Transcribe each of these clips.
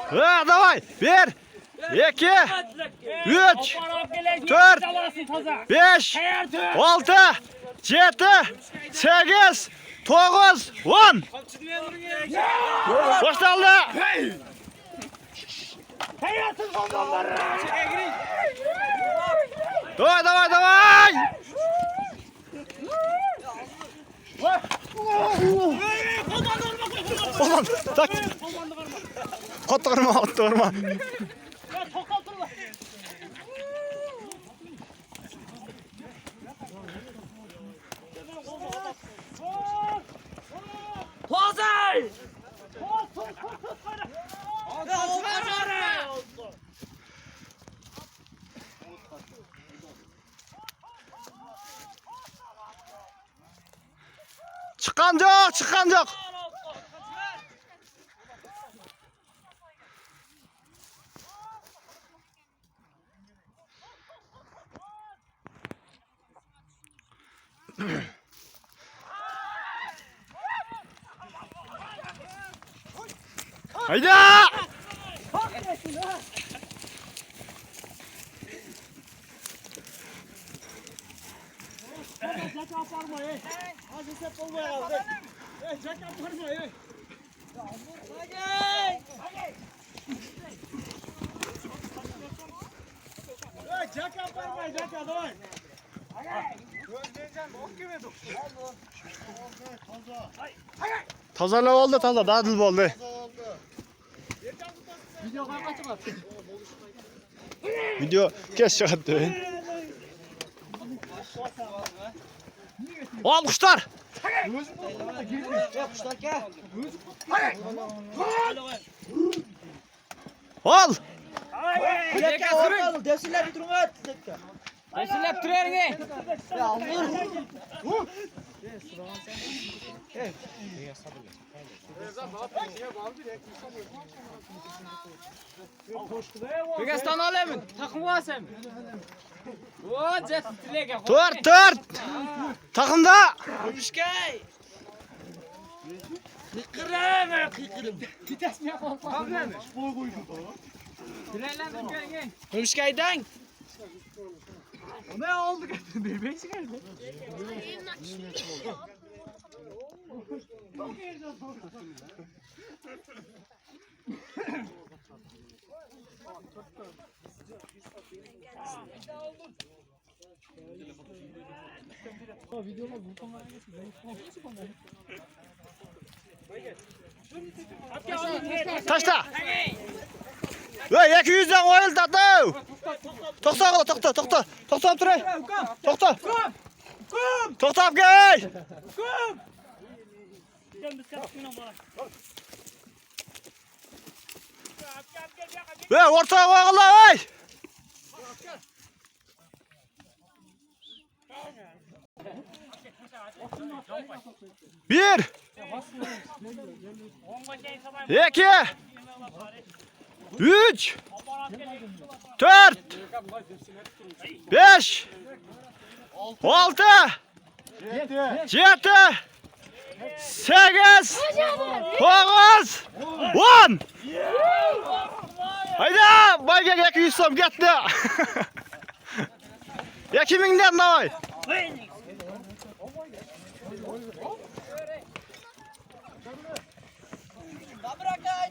Ha, davay. 1, 2, 3, 4, 5, 6, 7, 8, 9, 10. Başlandı. Davay, davay, davay. Oğlum, tak. Kotlarıma, kotlarıma. Hazır! Çıkan yok, çıkan yok. Haydi! Tazalab oldu, taza, dadil oldu. Video kes çıkarttı. Al kuşlar. Al. Desilep durun at. Desilep duruyor ne? Ya Allah. Bigastan alayım. Takım vasem. O jet tilege. Tört, tört. Takımda. Ömüşkay. Kıkırım, kıkırım. Vites mi yapalım? Abi, spor koydum da. Dilenlendim gelin. Ömüşkay'dan. Ne oldu getirdi? Beşi geldi. Taşla. Ve 200'den oyul tatlı. Tokta kala, tokta, tokta. Tokta duray. Tokta. Tokta gel. Ve ortaya koyalım ey. Bir. 2. 3. 4. 5. 6. 7. 8. 9. 10. Haydi bayga 200 so'm ketdi. 2000'den davay.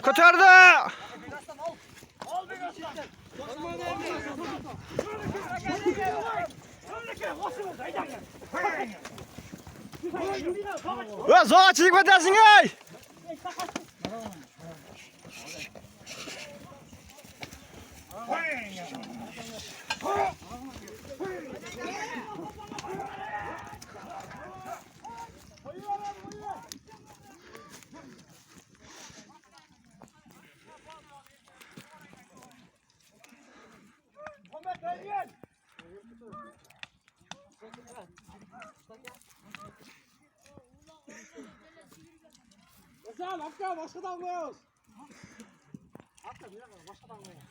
Ko'tardi. Ve zo'achilik batasing ey. Sen Hakkı başkadan koyuyoruz. Hakkı bir dakika başkadan koyuyoruz.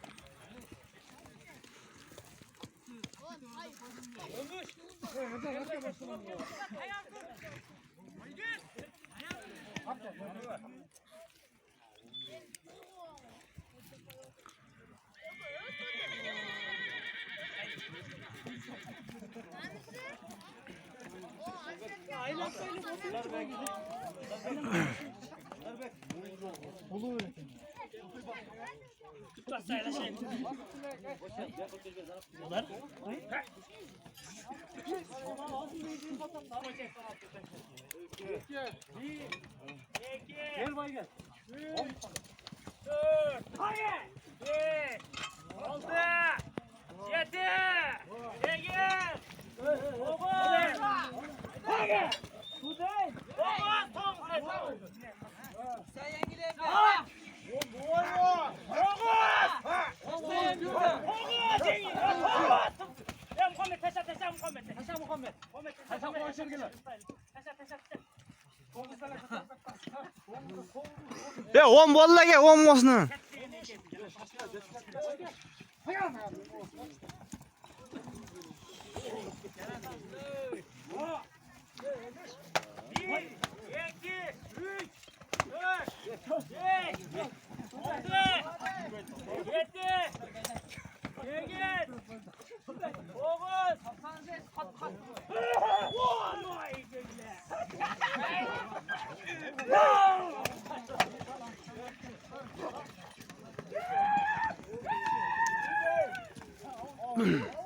Gel bay gel. 6 7 8 Ya 10 bollaga 10 mosni. No!